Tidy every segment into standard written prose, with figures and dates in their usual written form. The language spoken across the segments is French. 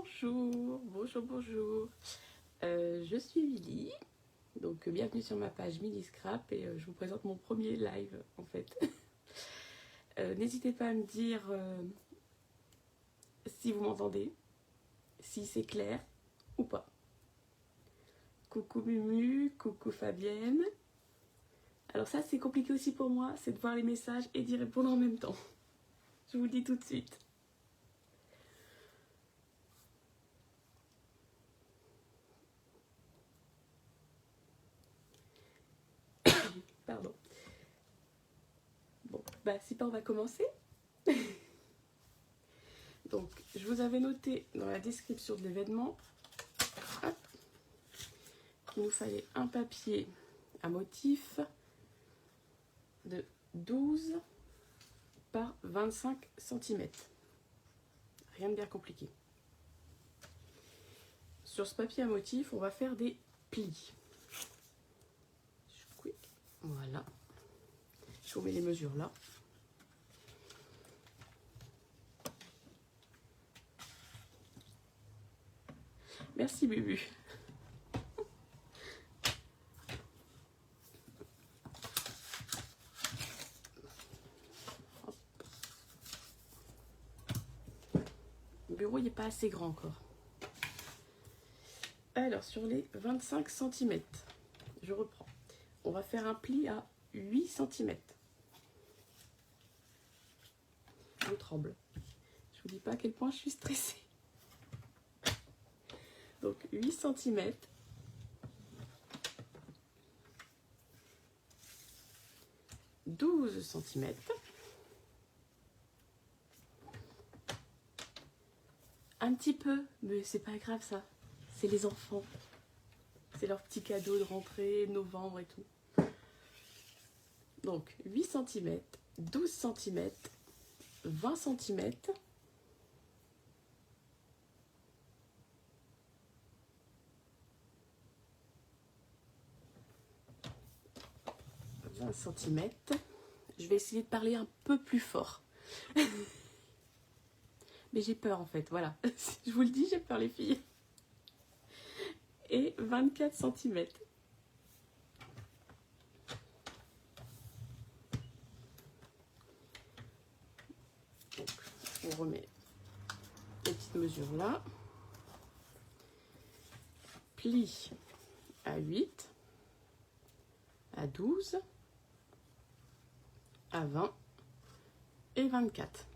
Bonjour, bonjour, bonjour. Je suis Milly, donc bienvenue sur ma page Milly Scrap et je vous présente mon premier live en fait. N'hésitez pas à me dire si vous m'entendez, si c'est clair ou pas. Coucou Mumu, coucou Fabienne. Alors ça c'est compliqué aussi pour moi, c'est de voir les messages et d'y répondre en même temps. Je vous le dis tout de suite. Pardon. Bon, bah si pas on va commencer. Donc je vous avais noté dans la description de l'événement qu'il nous fallait un papier à motif de 12 par 25 cm. Rien de bien compliqué. Sur ce papier à motif, on va faire des plis. Voilà. Je vous mets les mesures là. Merci Bubu. Le bureau il n'est pas assez grand encore. Alors sur les 25 cm, je reprends. On va faire un pli à 8 cm. Je tremble. Je vous dis pas à quel point je suis stressée. Donc 8 cm. 12 cm. Un petit peu, mais c'est pas grave ça. C'est les enfants. C'est leur petit cadeau de rentrée, novembre et tout. Donc 8 cm, 12 cm, 20 cm. Centimètres. Je vais essayer de parler un peu plus fort. Mais j'ai peur en fait, voilà. Je vous le dis, j'ai peur les filles. Et 24 cm. Donc, on remet les petites mesures là. Pli à 8, à 12, à 20 et 24.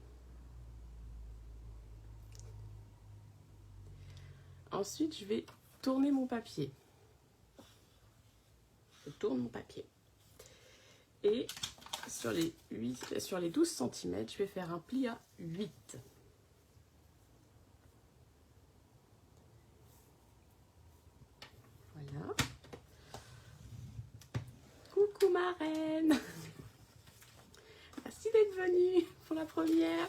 Ensuite, je vais tourner mon papier. Je tourne mon papier. Et sur les 12 cm, je vais faire un pli à 8. Voilà. Coucou ma reine. Merci d'être venue pour la première.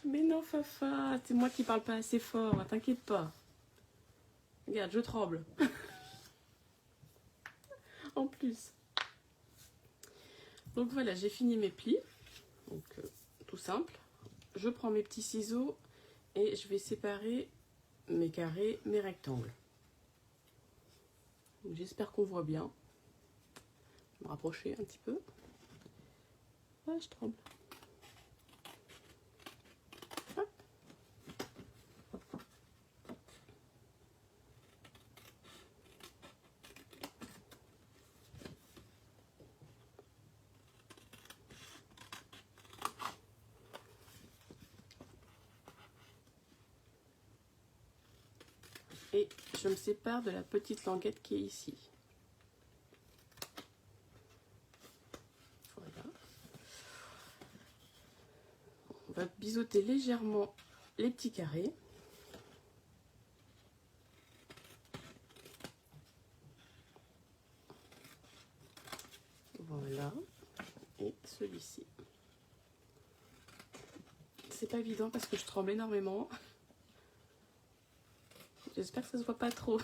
Mais non, Fafa, c'est moi qui parle pas assez fort, t'inquiète pas. Regarde, je tremble. En plus. Donc voilà, j'ai fini mes plis. Donc tout simple. Je prends mes petits ciseaux et je vais séparer mes carrés, mes rectangles. J'espère qu'on voit bien. Je vais me rapprocher un petit peu. Ah, je tremble. Hop. Et je me sépare de la petite languette qui est ici. Voilà. On va biseauter légèrement les petits carrés. Voilà. Et celui-ci. C'est pas évident parce que je tremble énormément. J'espère que ça se voit pas trop.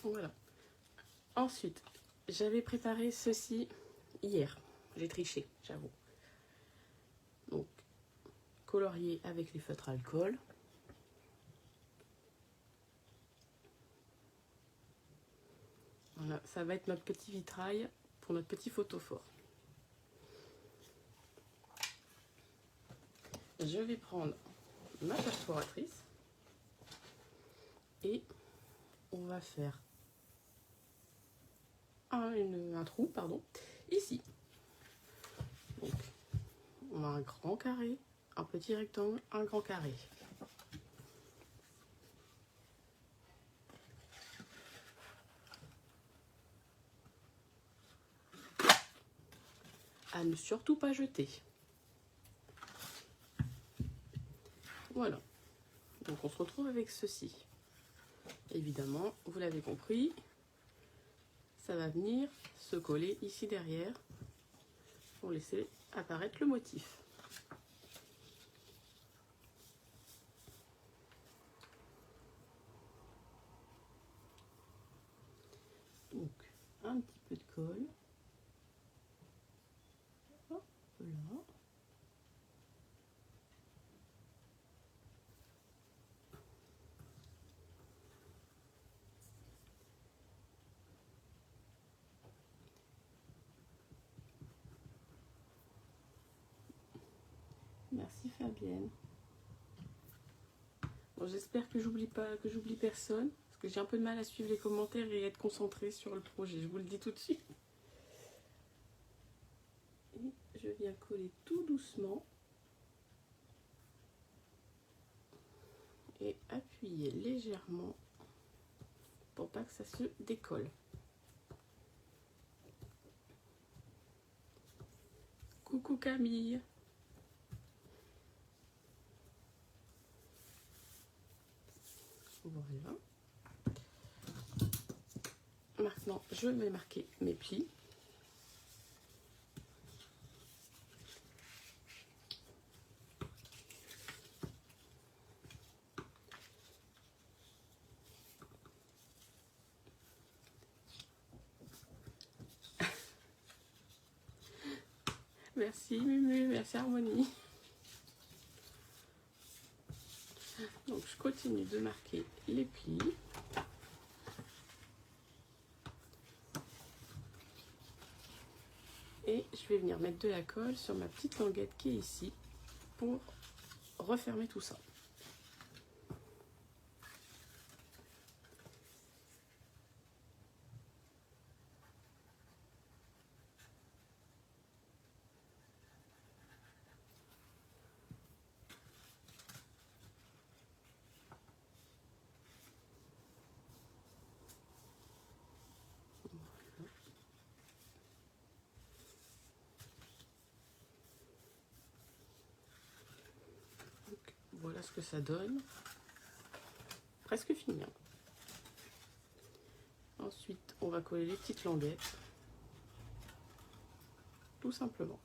Voilà. Ensuite, j'avais préparé ceci hier. J'ai triché, j'avoue. Donc, colorier avec les feutres alcool. Voilà, ça va être notre petit vitrail pour notre petit photophore. Je vais prendre ma perforatrice et on va faire un trou, pardon, ici. Donc, on a un grand carré, un petit rectangle, un grand carré. À ne surtout pas jeter. Voilà. Donc on se retrouve avec ceci. Évidemment, vous l'avez compris, ça va venir se coller ici derrière pour laisser apparaître le motif. Donc, un petit peu de colle. Hop là. Merci Fabienne. Bon, j'espère que j'oublie personne, parce que j'ai un peu de mal à suivre les commentaires et être concentrée sur le projet, je vous le dis tout de suite. Et je viens coller tout doucement et appuyer légèrement pour pas que ça se décolle. Coucou Camille. Voilà. Maintenant, je vais marquer mes plis. Merci Mumu, merci Harmonie. Donc je continue de marquer les plis. Et je vais venir mettre de la colle sur ma petite languette qui est ici pour refermer tout ça. Voilà ce que ça donne. Presque fini. Ensuite, on va coller les petites languettes. Tout simplement.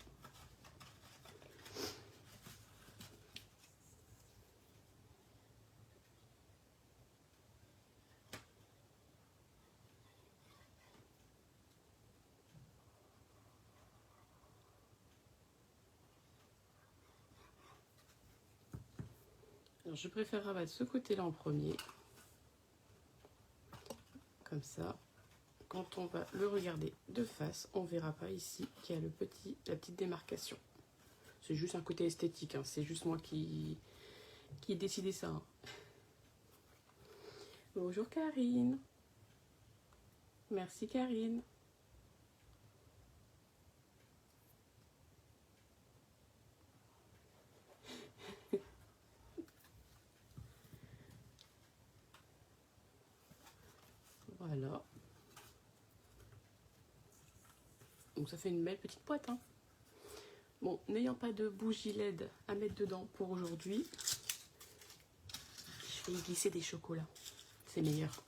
Alors, je préfère rabattre ce côté-là en premier. Comme ça, quand on va le regarder de face, on ne verra pas ici qu'il y a la petite démarcation. C'est juste un côté esthétique, hein. C'est juste moi qui ai décidé ça. Hein. Bonjour Karine. Merci Karine. Voilà. Donc ça fait une belle petite boîte. Hein. Bon, n'ayant pas de bougie LED à mettre dedans pour aujourd'hui, je vais y glisser des chocolats. C'est meilleur.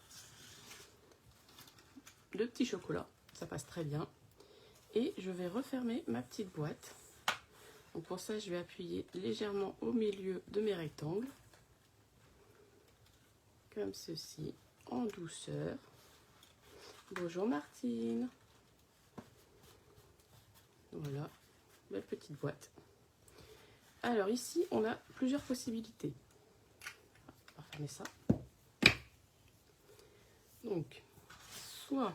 2 petits chocolats, ça passe très bien. Et je vais refermer ma petite boîte. Donc pour ça, je vais appuyer légèrement au milieu de mes rectangles. Comme ceci, en douceur. Bonjour Martine. Voilà, belle petite boîte. Alors ici, on a plusieurs possibilités. On va fermer ça. Donc, soit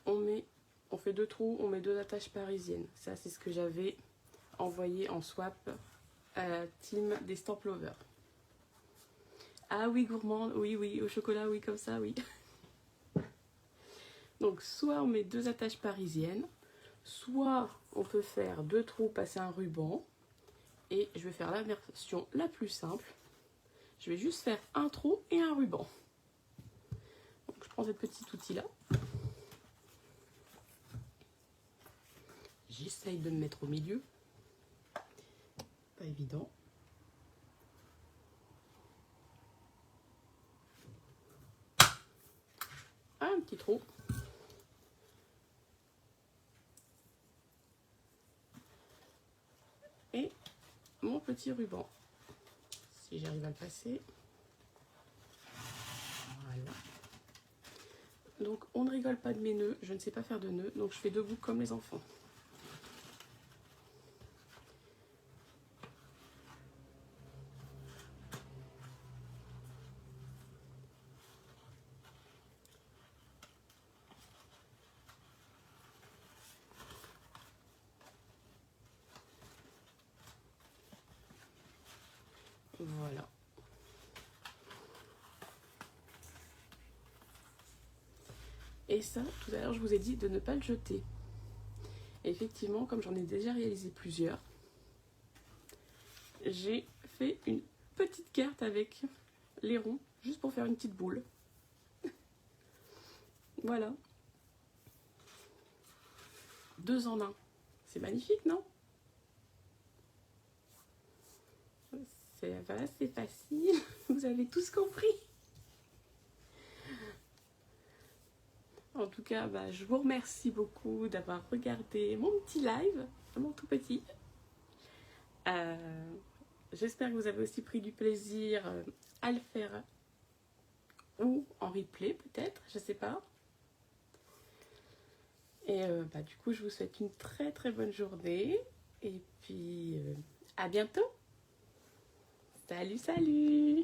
on fait 2 trous, on met 2 attaches parisiennes. Ça, c'est ce que j'avais envoyé en swap à la team des Stamp Lovers. Ah oui, gourmande, oui, oui, au chocolat, oui, comme ça, oui. Donc, soit on met 2 attaches parisiennes, soit on peut faire 2 trous, passer un ruban. Et je vais faire la version la plus simple. Je vais juste faire un trou et un ruban. Donc, je prends ce petit outil-là. J'essaye de me mettre au milieu. Pas évident. Un petit trou. Et mon petit ruban. Si j'arrive à le passer. Voilà. Donc on ne rigole pas de mes nœuds. Je ne sais pas faire de nœuds. Donc je fais 2 boucles comme les enfants. Voilà. Et ça, tout à l'heure, je vous ai dit de ne pas le jeter. Et effectivement, comme j'en ai déjà réalisé plusieurs, j'ai fait une petite carte avec les ronds, juste pour faire une petite boule. Voilà. 2 en 1. C'est magnifique, non? Voilà, c'est facile. Vous avez tous compris. En tout cas, je vous remercie beaucoup d'avoir regardé mon petit live, mon tout petit. J'espère que vous avez aussi pris du plaisir à le faire ou en replay peut-être, je sais pas. Et du coup, je vous souhaite une très très bonne journée et puis à bientôt. Salut, salut!